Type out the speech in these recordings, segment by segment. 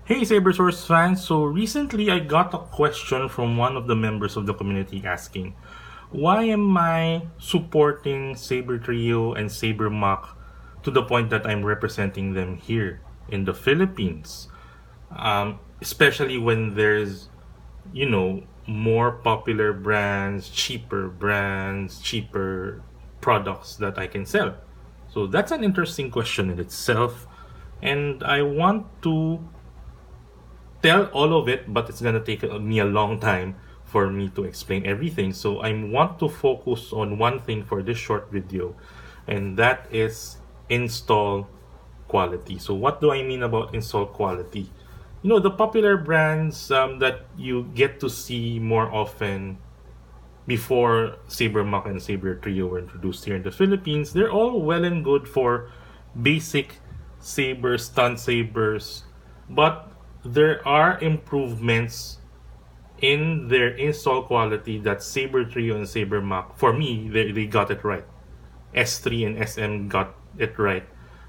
Hey Sabersource fans, so recently I got a question from one of the members of the community asking, why am I supporting Sabertrio and SaberMach to the point that I'm representing them here in the Philippines? Especially when there's, more popular brands, cheaper products that I can sell. So that's an interesting question in itself. And I want to tell all of it, but it's gonna take me a long time for me to explain everything. So I want to focus on one thing for this short video, and that is install quality. So what do I mean about install quality? The popular brands that you get to see more often before SaberMach and Sabertrio were introduced here in the Philippines, they're all well and good for basic sabers, stun sabers, but there are improvements in their install quality that Sabertrio and SaberMach, for me, they got it right. S3 and SM got it right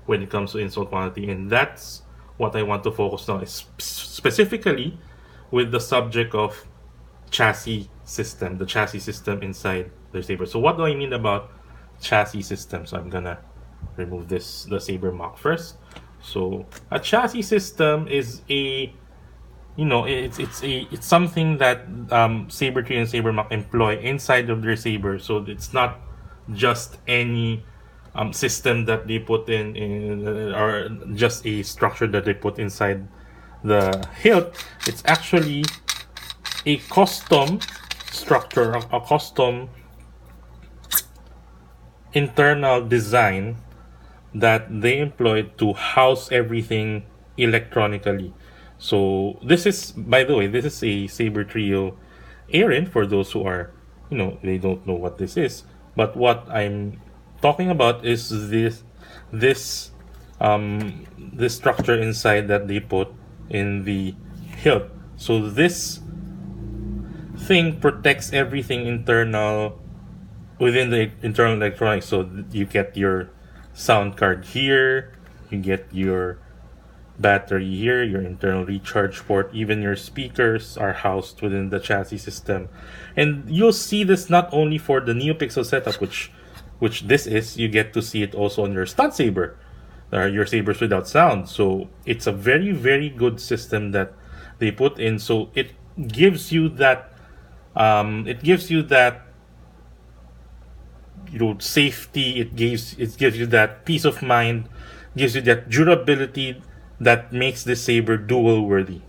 when it comes to install quality, and that's what I want to focus on, specifically with the subject of chassis system, the chassis system inside the Saber. So what do I mean about chassis system? So I'm gonna remove the SaberMach first. So a chassis system is it's something that Sabertrio and SaberMach employ inside of their saber. So it's not just any system that they put in or just a structure that they put inside the hilt. It's actually a custom structure, a custom internal design that they employed to house everything electronically. So this is, by the way, this is a Sabertrio Aaron for those who are, they don't know what this is. But what I'm talking about is this structure inside that they put in the hilt. So this thing protects everything internal within the internal electronics. So you get your sound card here, you get your battery here, your internal recharge port, even your speakers are housed within the chassis system. And you'll see this not only for the NeoPixel setup, which this is, you get to see it also on your stun saber, your sabers without sound. So it's a very, very good system that they put in. So it gives you that safety. It gives you that peace of mind, gives you that durability that makes this saber dual worthy.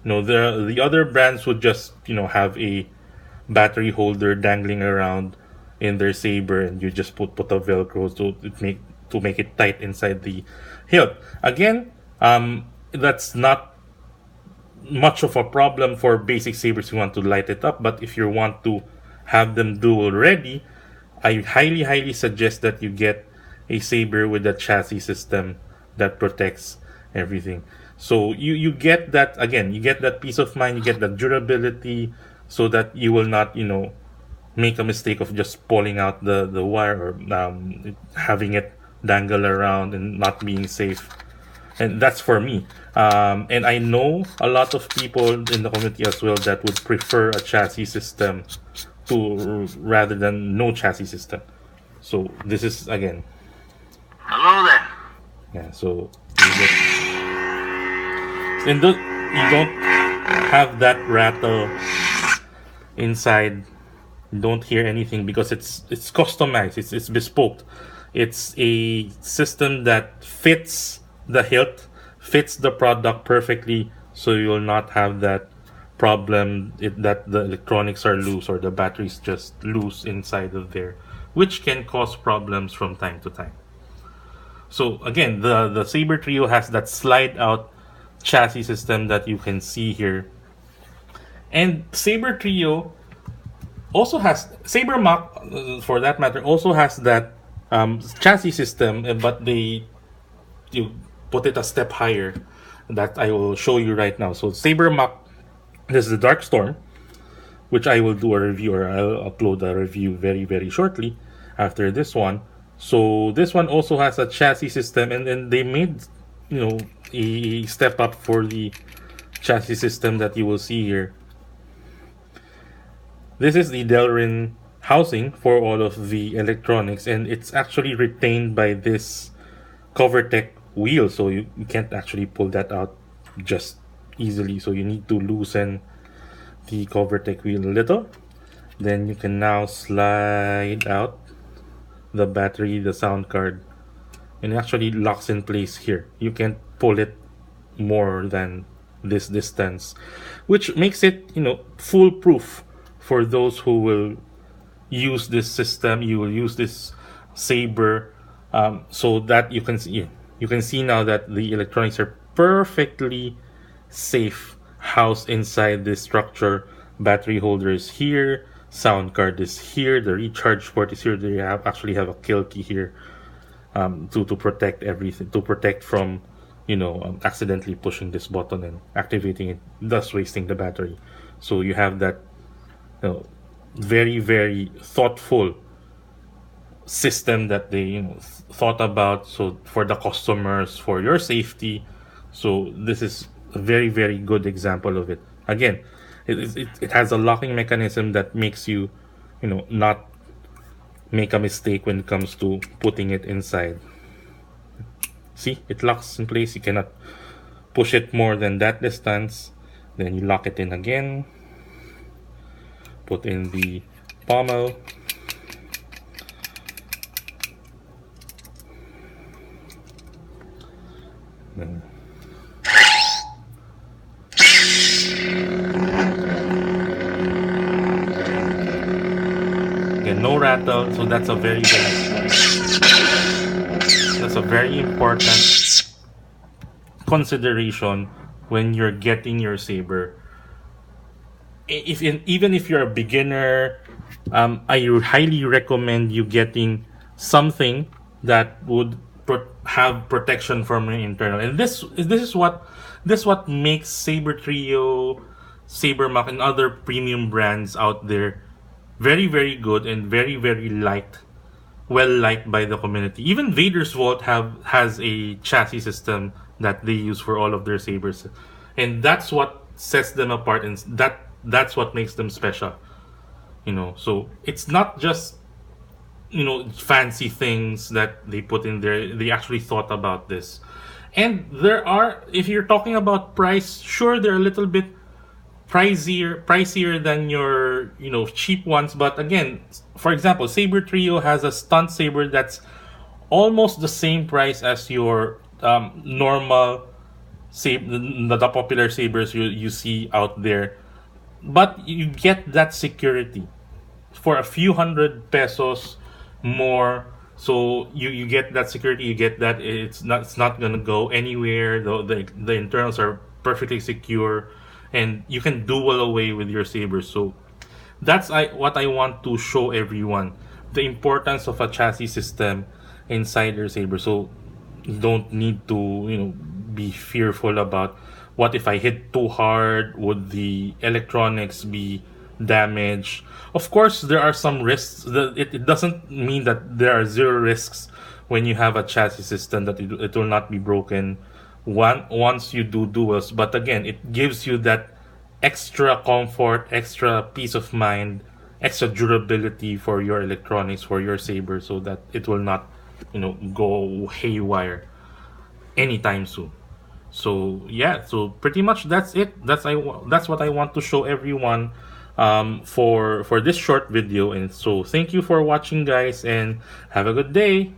The other brands would just have a battery holder dangling around in their saber, and you just put a velcro to make it tight inside the hilt. Again, that's not much of a problem for basic sabers who want to light it up, but if you want to have them dual ready, I highly suggest that you get a saber with a chassis system that protects everything. So you get that, again, you get that peace of mind, you get that durability, so that you will not make a mistake of just pulling out the wire or having it dangle around and not being safe. And that's for me. And I know a lot of people in the community as well that would prefer a chassis system rather than no chassis system. So this is, again, Hello there. yeah. So you don't have that rattle inside. You don't hear anything because it's customized. It's bespoke. It's a system that fits the hilt, fits the product perfectly, so you'll not have that problem that the electronics are loose or the batteries just loose inside of there, which can cause problems from time to time. So again, the Sabertrio has that slide out chassis system that you can see here, and Sabertrio also has, SaberMach for that matter, also has that chassis system, but you put it a step higher that I will show you right now. So SaberMach, this is the Dark Storm, which I will do a review, or I'll upload a review very, very shortly after this one. So this one also has a chassis system, and then they made a step up for the chassis system that you will see here. This is the Delrin housing for all of the electronics, and it's actually retained by this CoverTech wheel, so you can't actually pull that out just easily. So you need to loosen the CoverTech wheel a little. Then you can now slide out the battery, the sound card, and it actually locks in place here. You can't pull it more than this distance, which makes it foolproof for those who will use this system. You will use this Saber, so that you can see now that the electronics are perfectly safe housed inside this structure. Battery holder is here, sound card is here, the recharge port is here. They actually have a kill key here, to protect everything, to protect from accidentally pushing this button and activating it, thus wasting the battery. So you have that very, very thoughtful system that they thought about, so for the customers, for your safety. So this is a very, very good example of it. Again, it has a locking mechanism that makes you not make a mistake when it comes to putting it inside. See, it locks in place. You cannot push it more than that distance. Then you lock it in again, put in the pommel, then again, no rattle. So that's a very important consideration when you're getting your Saber. Even if you're a beginner, I highly recommend you getting something that would have protection from your internal. And this is what makes Sabertrio, SaberMach, and other premium brands out there very, very good and very, very well liked by the community. Even Vader's Vault has a chassis system that they use for all of their sabers, and that's what sets them apart, and that's what makes them special. So it's not just fancy things that they put in there. They actually thought about this. And if you're talking about price, sure, they're a little bit pricier than your cheap ones, but again, for example, Sabertrio has a stunt saber that's almost the same price as your normal the popular sabers you see out there, but you get that security for a few $100 more. So you get that security, you get that it's not gonna go anywhere. The internals are perfectly secure, and you can duel away with your sabers. So that's what I want to show everyone, the importance of a chassis system inside your saber. So you don't need to be fearful about, what if I hit too hard, would the electronics be damaged? Of course, there are some risks. It doesn't mean that there are zero risks when you have a chassis system, that it will not be broken once you do duels. But again, it gives you that extra comfort, extra peace of mind, extra durability for your electronics, for your saber, so that it will not go haywire anytime soon. So yeah, so pretty much that's it. That's what I want to show everyone for this short video. And so thank you for watching, guys, and have a good day.